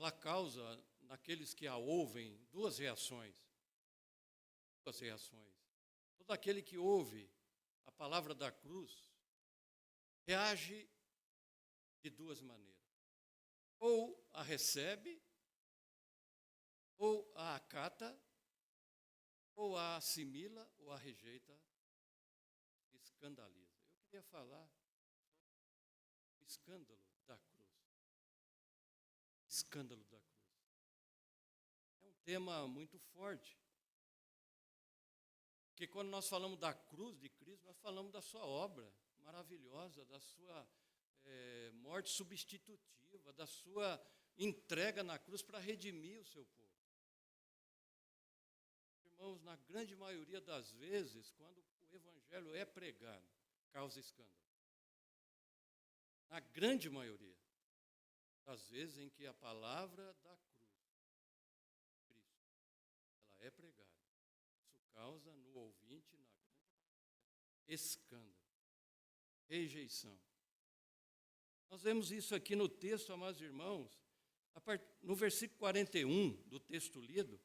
ela causa naqueles que a ouvem duas reações. Duas reações. Todo aquele que ouve a palavra da cruz reage de duas maneiras. Ou a recebe, ou a acata, ou a assimila, ou a rejeita, escandaliza. Eu queria falar do escândalo da cruz. Escândalo da cruz. É um tema muito forte. Porque quando nós falamos da cruz de Cristo, nós falamos da sua obra maravilhosa, da sua morte substitutiva, da sua entrega na cruz para redimir o seu povo. Irmãos, na grande maioria das vezes, quando o evangelho é pregado, causa escândalo. Na grande maioria das vezes em que a palavra da cruz, Cristo, ela é pregada, isso causa no ouvinte, na grande maioria, escândalo, rejeição. Nós vemos isso aqui no texto, amados irmãos, no versículo 41 do texto lido,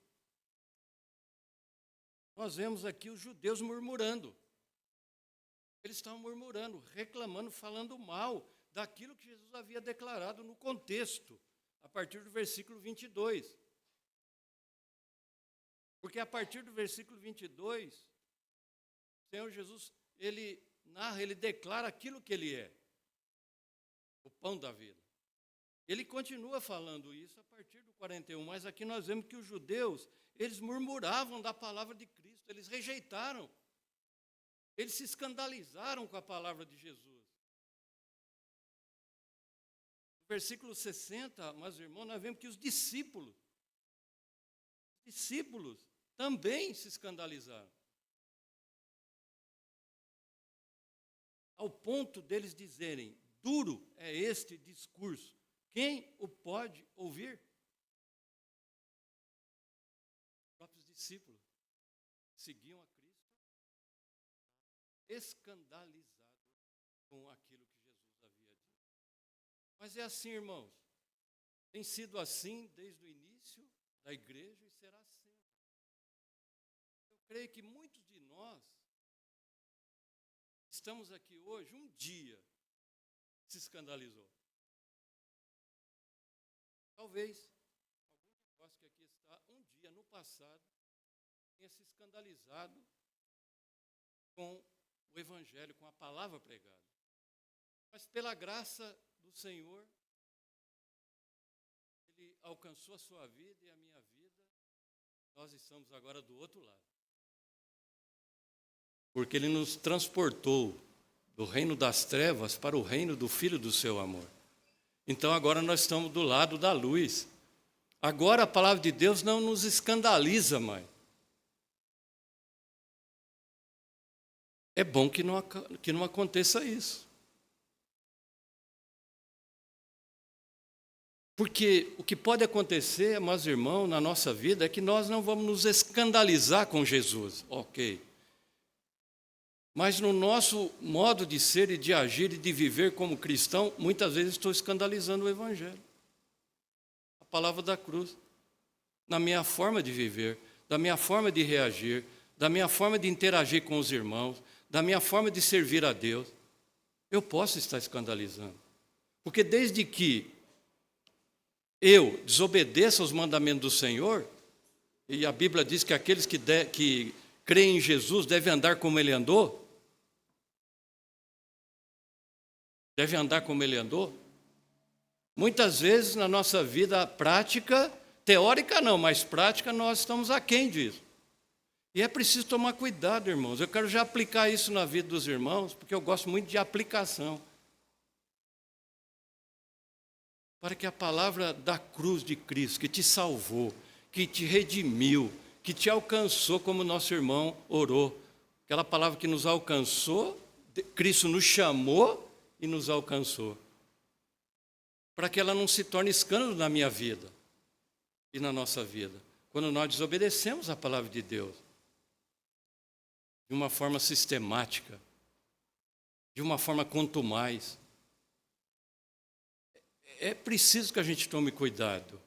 nós vemos aqui os judeus murmurando. Eles estavam murmurando, reclamando, falando mal daquilo que Jesus havia declarado no contexto, a partir do versículo 22. Porque a partir do versículo 22, o Senhor Jesus, ele narra, ele declara aquilo que ele é, o pão da vida. Ele continua falando isso a partir do 41, mas aqui nós vemos que os judeus, eles murmuravam da palavra de Cristo, eles rejeitaram, eles se escandalizaram com a palavra de Jesus. No versículo 60, meus irmãos, nós vemos que os discípulos também se escandalizaram. Ao ponto deles dizerem, duro é este discurso, quem o pode ouvir? Os próprios discípulos seguiam a Cristo, escandalizados com aquilo que Jesus havia dito. Mas é assim, irmãos, tem sido assim desde o início da igreja e será sempre. Eu creio que muitos de nós estamos aqui hoje, um dia se escandalizou. Talvez algum de nós que aqui está, um dia no passado, tenha se escandalizado com o Evangelho, com a palavra pregada. Mas pela graça do Senhor, Ele alcançou a sua vida e a minha vida, nós estamos agora do outro lado. Porque Ele nos transportou do reino das trevas para o reino do Filho do seu amor. Então agora nós estamos do lado da luz. Agora a palavra de Deus não nos escandaliza mais. É bom que não aconteça isso. Porque o que pode acontecer, meus irmãos, na nossa vida, é que nós não vamos nos escandalizar com Jesus. Ok. Mas no nosso modo de ser e de agir e de viver como cristão, muitas vezes estou escandalizando o Evangelho. A palavra da cruz. Na minha forma de viver, da minha forma de reagir, da minha forma de interagir com os irmãos, da minha forma de servir a Deus, eu posso estar escandalizando. Porque desde que eu desobedeça aos mandamentos do Senhor, e a Bíblia diz que aqueles que creem em Jesus devem andar como Ele andou, muitas vezes na nossa vida prática, teórica não, mas prática, nós estamos aquém disso. E é preciso tomar cuidado, irmãos. Eu quero já aplicar isso na vida dos irmãos, porque eu gosto muito de aplicação. Para que a palavra da cruz de Cristo, que te salvou, que te redimiu, que te alcançou, como nosso irmão orou, aquela palavra que nos alcançou, Cristo nos chamou e nos alcançou. Para que ela não se torne escândalo na minha vida e na nossa vida, quando nós desobedecemos a palavra de Deus, de uma forma sistemática, de uma forma contumaz. É preciso que a gente tome cuidado.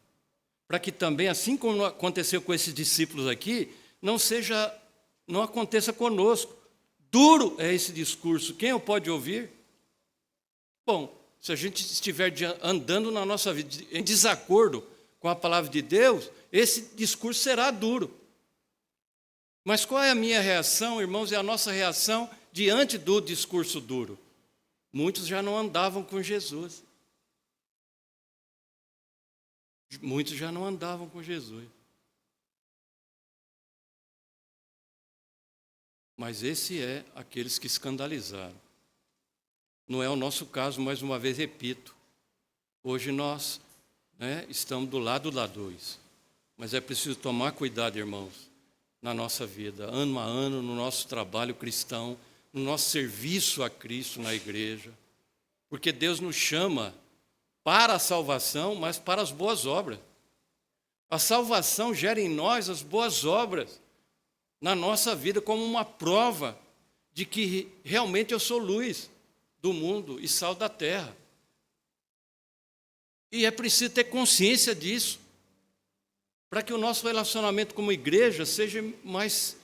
para que também, assim como aconteceu com esses discípulos aqui, não aconteça conosco. Duro é esse discurso. Quem o pode ouvir? Bom, se a gente estiver andando na nossa vida em desacordo com a palavra de Deus, esse discurso será duro. Mas qual é a minha reação, irmãos, e a nossa reação diante do discurso duro? Muitos já não andavam com Jesus. Muitos já não andavam com Jesus. Mas esse é aqueles que escandalizaram. Não é o nosso caso, mais uma vez repito. Hoje nós estamos do lado da luz. Mas é preciso tomar cuidado, irmãos, na nossa vida, ano a ano, no nosso trabalho cristão, no nosso serviço a Cristo na igreja. Porque Deus nos chama para a salvação, mas para as boas obras. A salvação gera em nós as boas obras na nossa vida como uma prova de que realmente eu sou luz do mundo e sal da terra. E é preciso ter consciência disso, para que o nosso relacionamento como igreja seja mais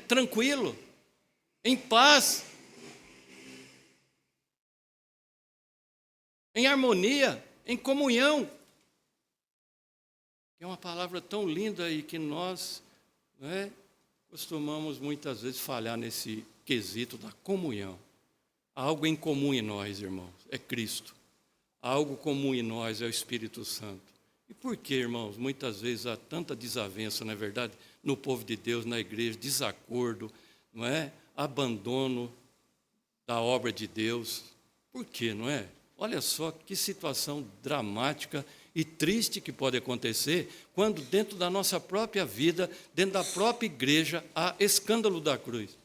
tranquilo, em paz, em harmonia, em comunhão. É uma palavra tão linda e que nós costumamos muitas vezes falhar nesse quesito da comunhão. Há algo em comum em nós, irmãos, é Cristo. Há algo comum em nós, é o Espírito Santo. E por que, irmãos, muitas vezes há tanta desavença, não é verdade, no povo de Deus, na igreja, desacordo, abandono da obra de Deus? Por quê, não é? Olha só que situação dramática e triste que pode acontecer quando dentro da nossa própria vida, dentro da própria igreja, há escândalo da cruz.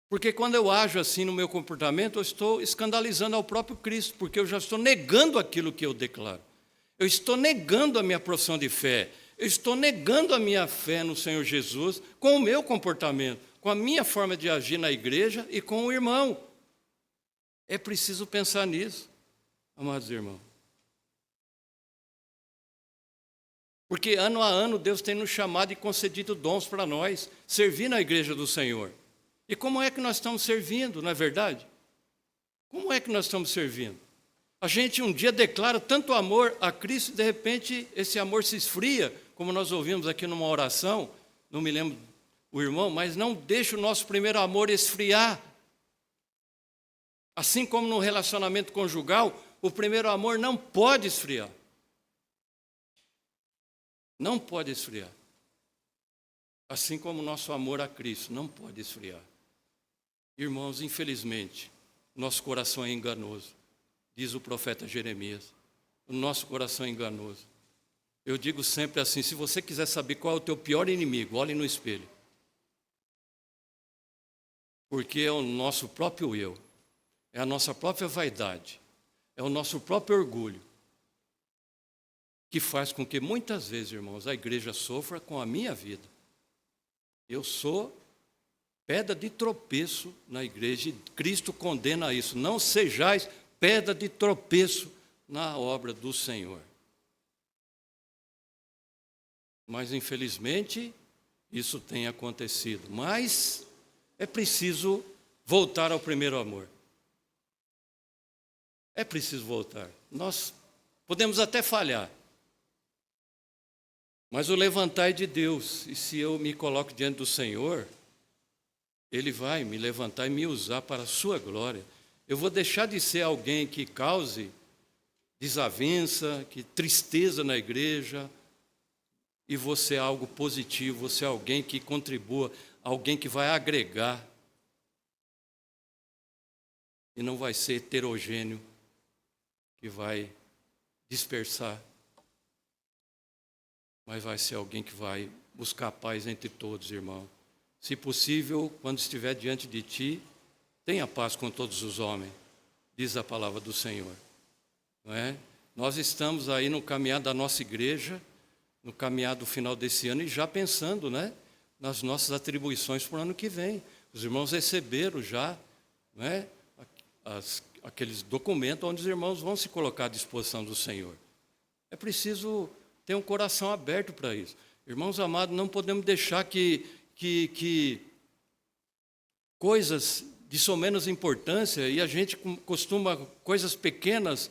Porque quando eu ajo assim no meu comportamento, eu estou escandalizando ao próprio Cristo, porque eu já estou negando aquilo que eu declaro. Eu estou negando a minha profissão de fé. Eu estou negando a minha fé no Senhor Jesus com o meu comportamento, com a minha forma de agir na igreja e com o irmão. É preciso pensar nisso, amados irmãos. Porque ano a ano Deus tem nos chamado e concedido dons para nós, servir na igreja do Senhor. E como é que nós estamos servindo, não é verdade? Como é que nós estamos servindo? A gente um dia declara tanto amor a Cristo e de repente esse amor se esfria, como nós ouvimos aqui numa oração, não me lembro o irmão, mas não deixa o nosso primeiro amor esfriar. Assim como no relacionamento conjugal, o primeiro amor não pode esfriar. Não pode esfriar. Assim como o nosso amor a Cristo não pode esfriar. Irmãos, infelizmente, nosso coração é enganoso, diz o profeta Jeremias. O nosso coração é enganoso. Eu digo sempre assim, se você quiser saber qual é o teu pior inimigo, olhe no espelho. Porque é o nosso próprio eu, é a nossa própria vaidade, é o nosso próprio orgulho, que faz com que muitas vezes, irmãos, a igreja sofra com a minha vida. Eu sou pedra de tropeço na igreja e Cristo condena isso. Não sejais pedra de tropeço na obra do Senhor. Mas, infelizmente, isso tem acontecido. Mas é preciso voltar ao primeiro amor. É preciso voltar. Nós podemos até falhar. Mas o levantar é de Deus. E se eu me coloco diante do Senhor, Ele vai me levantar e me usar para a sua glória. Eu vou deixar de ser alguém que cause desavença, que tristeza na igreja, e vou ser algo positivo, vou ser alguém que contribua, alguém que vai agregar. E não vai ser heterogêneo, que vai dispersar, mas vai ser alguém que vai buscar paz entre todos, irmão. Se possível, quando estiver diante de ti, tenha paz com todos os homens, diz a palavra do Senhor. Não é? Nós estamos aí no caminhar da nossa igreja, no caminhar do final desse ano, e já pensando, nas nossas atribuições para o ano que vem. Os irmãos receberam já, aqueles documentos onde os irmãos vão se colocar à disposição do Senhor. É preciso ter um coração aberto para isso. Irmãos amados, não podemos deixar que coisas de somenos importância, e a gente costuma, coisas pequenas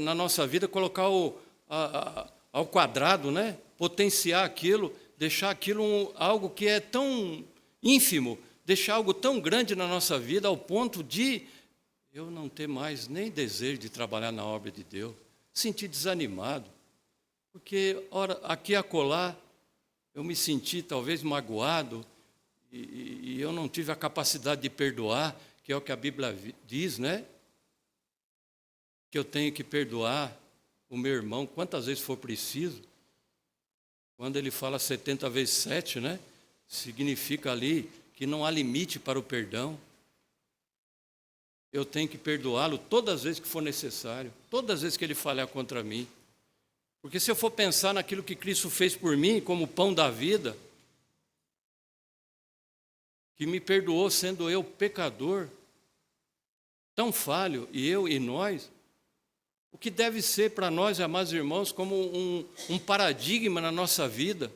na nossa vida, colocar ao quadrado, né? Potenciar aquilo, deixar aquilo algo que é tão ínfimo, deixar algo tão grande na nossa vida, ao ponto de eu não ter mais nem desejo de trabalhar na obra de Deus, sentir desanimado, porque aqui e acolá eu me senti talvez magoado, e eu não tive a capacidade de perdoar, que é o que a Bíblia diz, né? Que eu tenho que perdoar o meu irmão quantas vezes for preciso. Quando ele fala 70 vezes 7, né? Significa ali que não há limite para o perdão. Eu tenho que perdoá-lo todas as vezes que for necessário, todas as vezes que ele falhar contra mim. Porque se eu for pensar naquilo que Cristo fez por mim, como pão da vida, que me perdoou sendo eu pecador, tão falho, e eu e nós, o que deve ser para nós, amados irmãos, como um paradigma na nossa vida,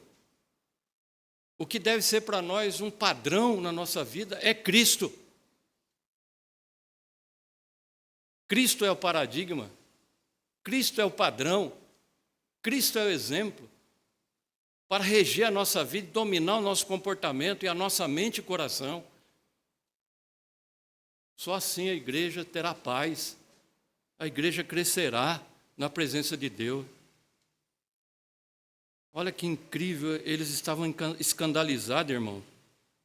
o que deve ser para nós um padrão na nossa vida é Cristo. Cristo é o paradigma, Cristo é o padrão, Cristo é o exemplo para reger a nossa vida, dominar o nosso comportamento e a nossa mente e coração. Só assim a igreja terá paz, a igreja crescerá na presença de Deus. Olha que incrível, eles estavam escandalizados, irmão,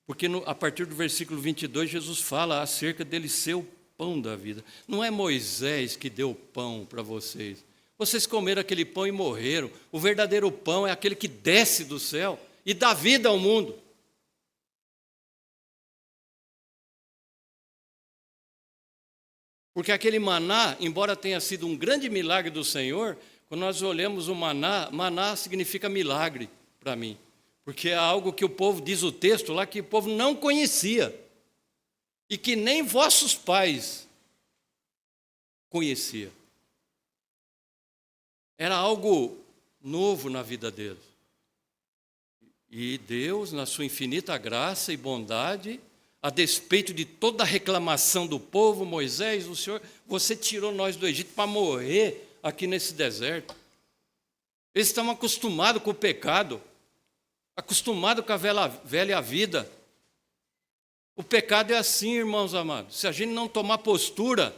porque a partir do versículo 22, Jesus fala acerca dele ser o pão da vida. Não é Moisés que deu o pão para vocês. Vocês comeram aquele pão e morreram. O verdadeiro pão é aquele que desce do céu e dá vida ao mundo. Porque aquele maná, embora tenha sido um grande milagre do Senhor, quando nós olhamos o maná, maná significa milagre para mim. Porque é algo que o povo, diz o texto lá, que o povo não conhecia. E que nem vossos pais conheciam. Era algo novo na vida deles. E Deus, na sua infinita graça e bondade, a despeito de toda a reclamação do povo, Moisés, o Senhor, você tirou nós do Egito para morrer aqui nesse deserto. Eles estavam acostumados com o pecado, acostumados com a velha vida. O pecado é assim, irmãos amados. Se a gente não tomar postura,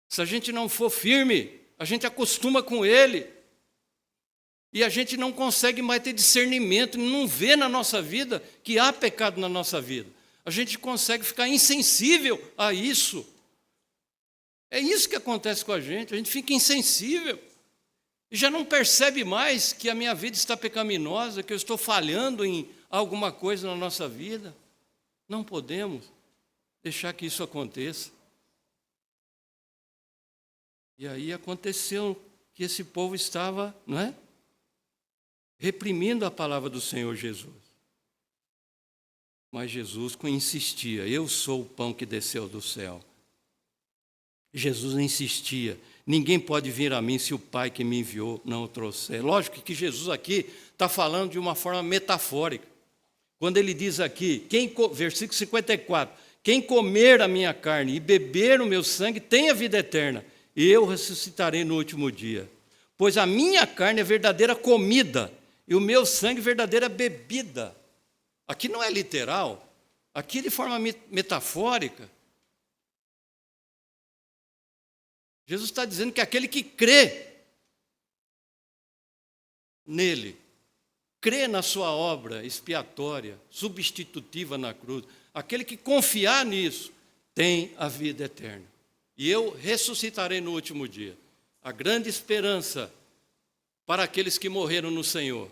se a gente não for firme, a gente acostuma com ele. E a gente não consegue mais ter discernimento, não vê na nossa vida que há pecado na nossa vida. A gente consegue ficar insensível a isso. É isso que acontece com a gente fica insensível. E já não percebe mais que a minha vida está pecaminosa, que eu estou falhando em alguma coisa na nossa vida. Não podemos deixar que isso aconteça. E aí aconteceu que esse povo estava, não é? Reprimindo a palavra do Senhor Jesus. Mas Jesus insistia, eu sou o pão que desceu do céu. Jesus insistia, ninguém pode vir a mim se o Pai que me enviou não o trouxer. Lógico que Jesus aqui está falando de uma forma metafórica. Quando ele diz aqui, versículo 54, quem comer a minha carne e beber o meu sangue tem a vida eterna, e eu ressuscitarei no último dia. Pois a minha carne é verdadeira comida, e o meu sangue verdadeira bebida. Aqui não é literal, aqui de forma metafórica. Jesus está dizendo que aquele que crê nele, crê na sua obra expiatória, substitutiva na cruz, aquele que confiar nisso, tem a vida eterna. E eu ressuscitarei no último dia. A grande esperança para aqueles que morreram no Senhor.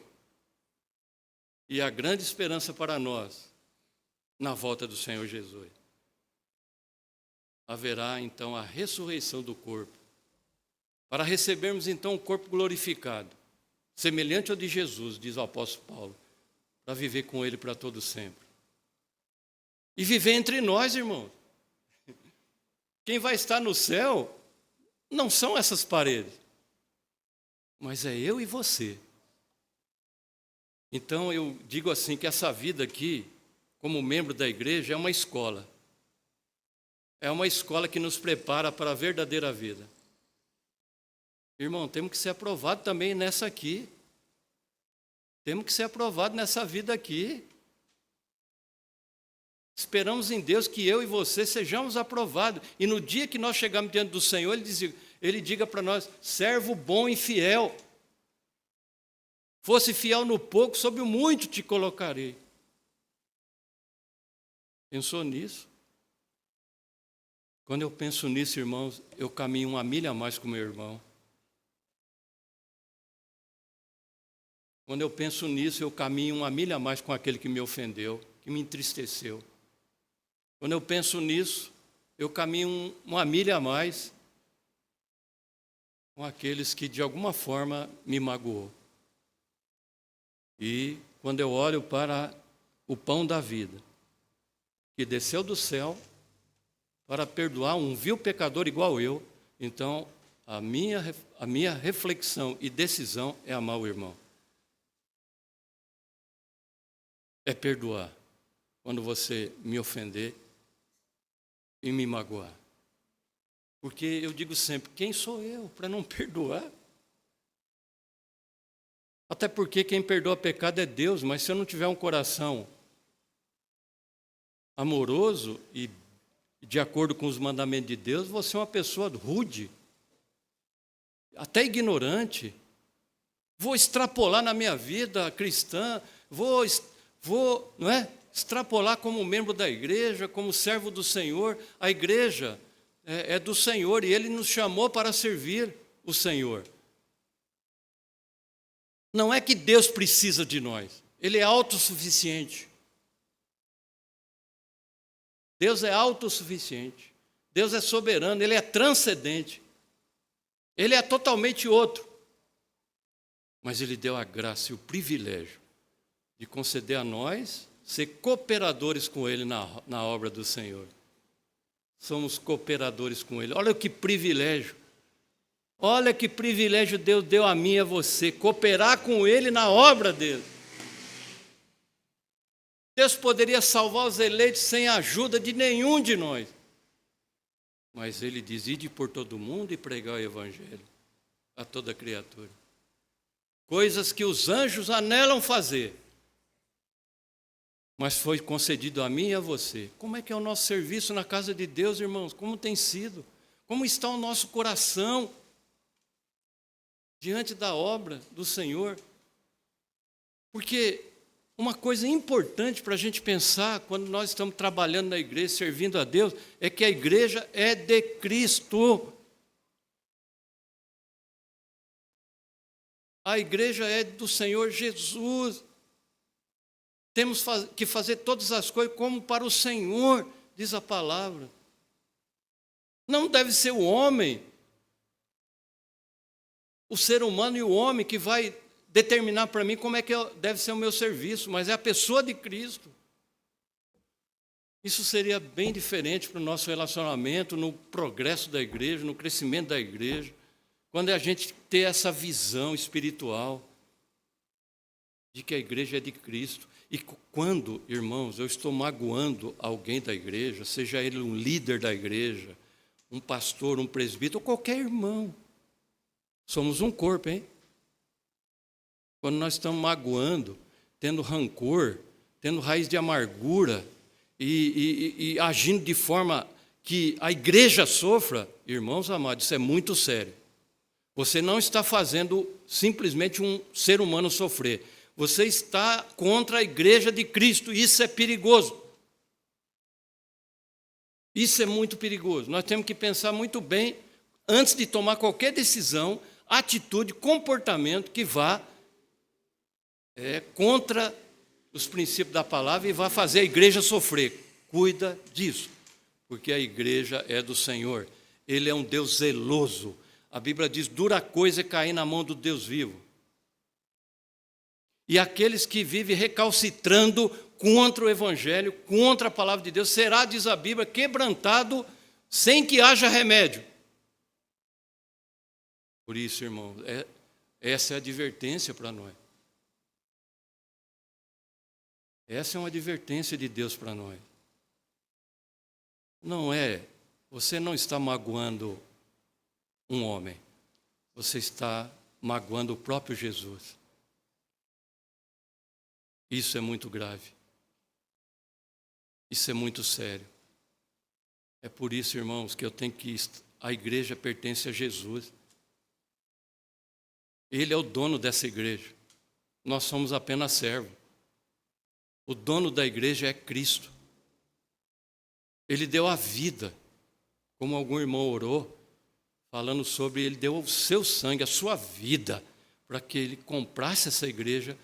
E a grande esperança para nós, na volta do Senhor Jesus. Haverá, então, a ressurreição do corpo. Para recebermos, então, um corpo glorificado, semelhante ao de Jesus, diz o apóstolo Paulo, para viver com ele para todo sempre. E viver entre nós, irmãos. Quem vai estar no céu não são essas paredes. mas é eu e você. Então eu digo assim que essa vida aqui, como membro da igreja, é uma escola. É uma escola que nos prepara para a verdadeira vida. Irmão, temos que ser aprovado também nessa aqui. Temos que ser aprovado nessa vida aqui. Esperamos em Deus que eu e você sejamos aprovados. E no dia que nós chegarmos diante do Senhor, Ele diga para nós: servo bom e fiel. Fosse fiel no pouco, sobre o muito te colocarei. Pensou nisso? Quando eu penso nisso, irmãos, eu caminho uma milha a mais com meu irmão. Quando eu penso nisso, eu caminho uma milha a mais com aquele que me ofendeu, que me entristeceu. Quando eu penso nisso, eu caminho uma milha a mais com aqueles que de alguma forma me magoou. E quando eu olho para o pão da vida, que desceu do céu para perdoar um vil pecador igual eu, então a minha reflexão e decisão é amar o irmão. É perdoar quando você me ofender e me magoar. Porque eu digo sempre, quem sou eu para não perdoar? Até porque quem perdoa pecado é Deus, mas se eu não tiver um coração amoroso e de acordo com os mandamentos de Deus, vou ser uma pessoa rude, até ignorante. Vou extrapolar na minha vida cristã, vou não é? Extrapolar como membro da igreja, como servo do Senhor. A igreja é do Senhor e Ele nos chamou para servir o Senhor. Não é que Deus precisa de nós, Ele é autossuficiente. Deus é autossuficiente, Deus é soberano, Ele é transcendente, Ele é totalmente outro. Mas Ele deu a graça e o privilégio de conceder a nós ser cooperadores com Ele na obra do Senhor. Somos cooperadores com Ele. Olha que privilégio. Olha que privilégio Deus deu a mim e a você, cooperar com Ele na obra dele. Deus poderia salvar os eleitos sem a ajuda de nenhum de nós. Mas Ele diz: ide por todo mundo e pregar o Evangelho a toda criatura. Coisas que os anjos anelam fazer. Mas foi concedido a mim e a você. Como é que é o nosso serviço na casa de Deus, irmãos? Como tem sido? Como está o nosso coração diante da obra do Senhor? Porque uma coisa importante para a gente pensar quando nós estamos trabalhando na igreja, servindo a Deus, é que a igreja é de Cristo. A igreja é do Senhor Jesus. Temos que fazer todas as coisas como para o Senhor, diz a palavra. Não deve ser o homem, o ser humano e o homem que vai determinar para mim como é que deve ser o meu serviço, mas é a pessoa de Cristo. Isso seria bem diferente para o nosso relacionamento, no progresso da igreja, no crescimento da igreja, quando a gente ter essa visão espiritual de que a igreja é de Cristo. E quando, irmãos, eu estou magoando alguém da igreja, seja ele um líder da igreja, um pastor, um presbítero, ou qualquer irmão, somos um corpo, hein? Quando nós estamos magoando, tendo rancor, tendo raiz de amargura e agindo de forma que a igreja sofra, irmãos amados, isso é muito sério. Você não está fazendo simplesmente um ser humano sofrer. Você está contra a igreja de Cristo, e isso é perigoso. Isso é muito perigoso. Nós temos que pensar muito bem, antes de tomar qualquer decisão, atitude, comportamento que vá contra os princípios da palavra e vá fazer a igreja sofrer. Cuida disso, porque a igreja é do Senhor. Ele é um Deus zeloso. A Bíblia diz: dura coisa é cair na mão do Deus vivo. E aqueles que vivem recalcitrando contra o Evangelho, contra a palavra de Deus, será, diz a Bíblia, quebrantado sem que haja remédio. Por isso, irmão, Essa é a advertência para nós. Essa é uma advertência de Deus para nós. Não é, você não está magoando um homem, você está magoando o próprio Jesus. Isso é muito grave. Isso é muito sério. É por isso, irmãos, que a igreja pertence a Jesus. Ele é o dono dessa igreja. Nós somos apenas servos. O dono da igreja é Cristo. Ele deu a vida, como algum irmão orou, falando sobre ele deu o seu sangue, a sua vida, para que ele comprasse essa igreja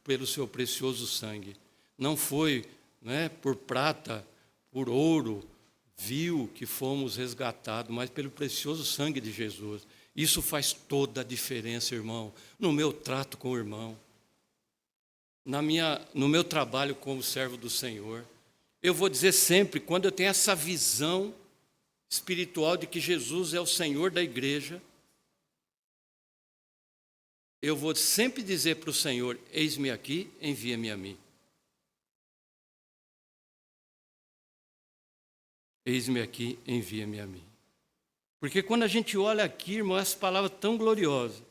pelo seu precioso sangue. Não foi, por prata, por ouro, vil que fomos resgatados, mas pelo precioso sangue de Jesus. Isso faz toda a diferença, irmão, no meu trato com o irmão, no meu trabalho como servo do Senhor. Eu vou dizer sempre, quando eu tenho essa visão espiritual de que Jesus é o Senhor da igreja, eu vou sempre dizer para o Senhor: eis-me aqui, envia-me a mim. Eis-me aqui, envia-me a mim. Porque quando a gente olha aqui, irmão, essa palavra tão gloriosa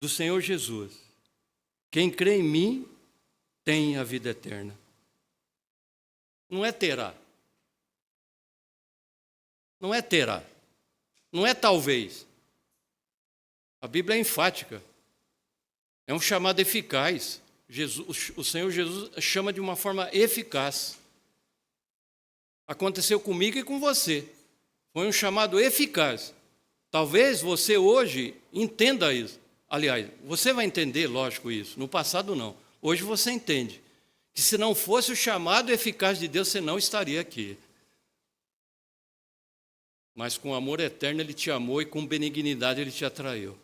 do Senhor Jesus: quem crê em mim tem a vida eterna. Não é terá. Não é terá. Não é talvez. A Bíblia é enfática. É um chamado eficaz. O Senhor Jesus chama de uma forma eficaz. Aconteceu comigo e com você. Foi um chamado eficaz. Talvez você hoje entenda isso. Aliás, você vai entender, lógico, isso. No passado, não. Hoje você entende que se não fosse o chamado eficaz de Deus, você não estaria aqui. Mas com amor eterno Ele te amou e com benignidade Ele te atraiu.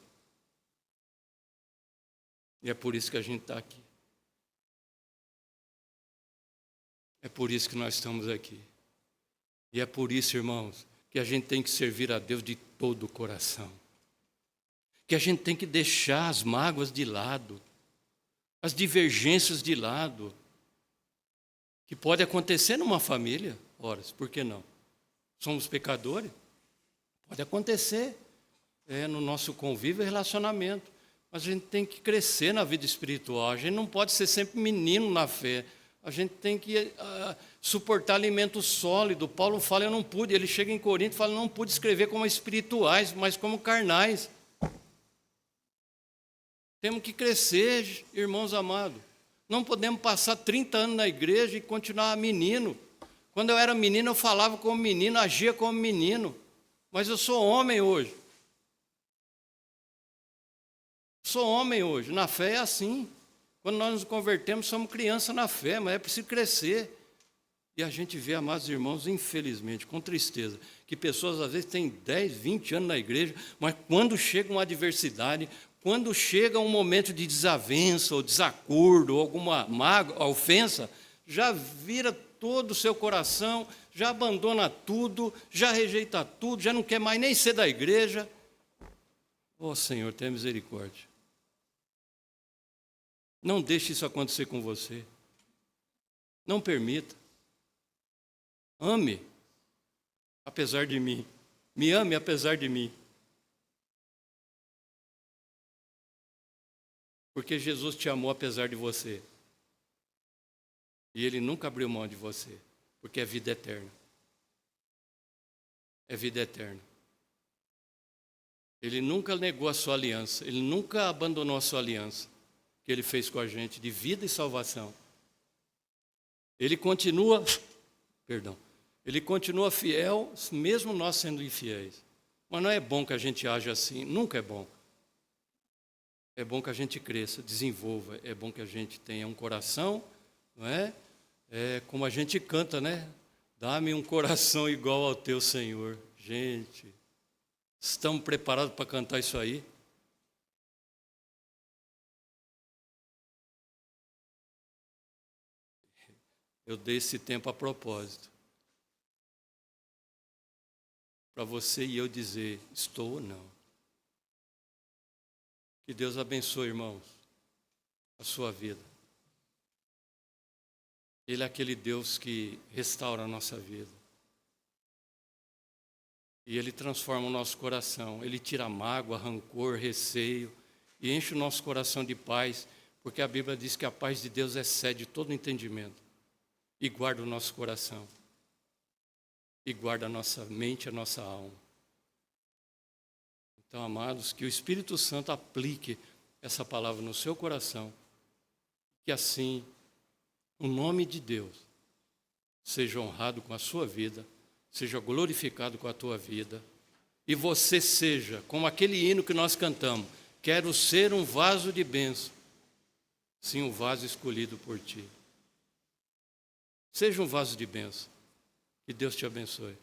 E é por isso que a gente está aqui. É por isso que nós estamos aqui. E é por isso, irmãos, que a gente tem que servir a Deus de todo o coração. Que a gente tem que deixar as mágoas de lado, as divergências de lado, que pode acontecer numa família, ora, por que não? Somos pecadores? Pode acontecer no nosso convívio e relacionamento. Mas a gente tem que crescer na vida espiritual. A gente não pode ser sempre menino na fé. A gente tem que suportar alimento sólido. Paulo fala, eu não pude. Ele chega em Corinto e fala, não pude escrever como espirituais, mas como carnais. Temos que crescer, irmãos amados. Não podemos passar 30 anos na igreja e continuar menino. Quando eu era menino, eu falava como menino, agia como menino. Mas eu sou homem hoje. Sou homem hoje. Na fé é assim. Quando nós nos convertemos, somos criança na fé, mas é preciso crescer. E a gente vê, amados irmãos, infelizmente, com tristeza, que pessoas às vezes têm 10, 20 anos na igreja, mas quando chega uma adversidade, quando chega um momento de desavença, ou desacordo, ou alguma mágoa, ofensa, já vira todo o seu coração, já abandona tudo, já rejeita tudo, já não quer mais nem ser da igreja. Ó Senhor, tenha misericórdia. Não deixe isso acontecer com você. Não permita. Ame, apesar de mim. Me ame apesar de mim. Porque Jesus te amou apesar de você. E Ele nunca abriu mão de você. Porque é vida eterna. É vida eterna. Ele nunca negou a sua aliança. Ele nunca abandonou a sua aliança que Ele fez com a gente de vida e salvação. Ele continua fiel, mesmo nós sendo infiéis. Mas não é bom que a gente haja assim, nunca é bom. É bom que a gente cresça, desenvolva, é bom que a gente tenha um coração, não é? É como a gente canta, né? Dá-me um coração igual ao teu, Senhor. Gente, estamos preparados para cantar isso aí? Eu dei esse tempo a propósito. Para você e eu dizer, estou ou não. Que Deus abençoe, irmãos, a sua vida. Ele é aquele Deus que restaura a nossa vida. E Ele transforma o nosso coração. Ele tira mágoa, rancor, receio e enche o nosso coração de paz, porque a Bíblia diz que a paz de Deus excede todo entendimento e guarda o nosso coração. E guarda a nossa mente, a nossa alma. Então, amados, que o Espírito Santo aplique essa palavra no seu coração, que assim o nome de Deus seja honrado com a sua vida, seja glorificado com a tua vida, e você seja, como aquele hino que nós cantamos, quero ser um vaso de bênção, sim, um vaso escolhido por ti. Seja um vaso de bênção. Que Deus te abençoe.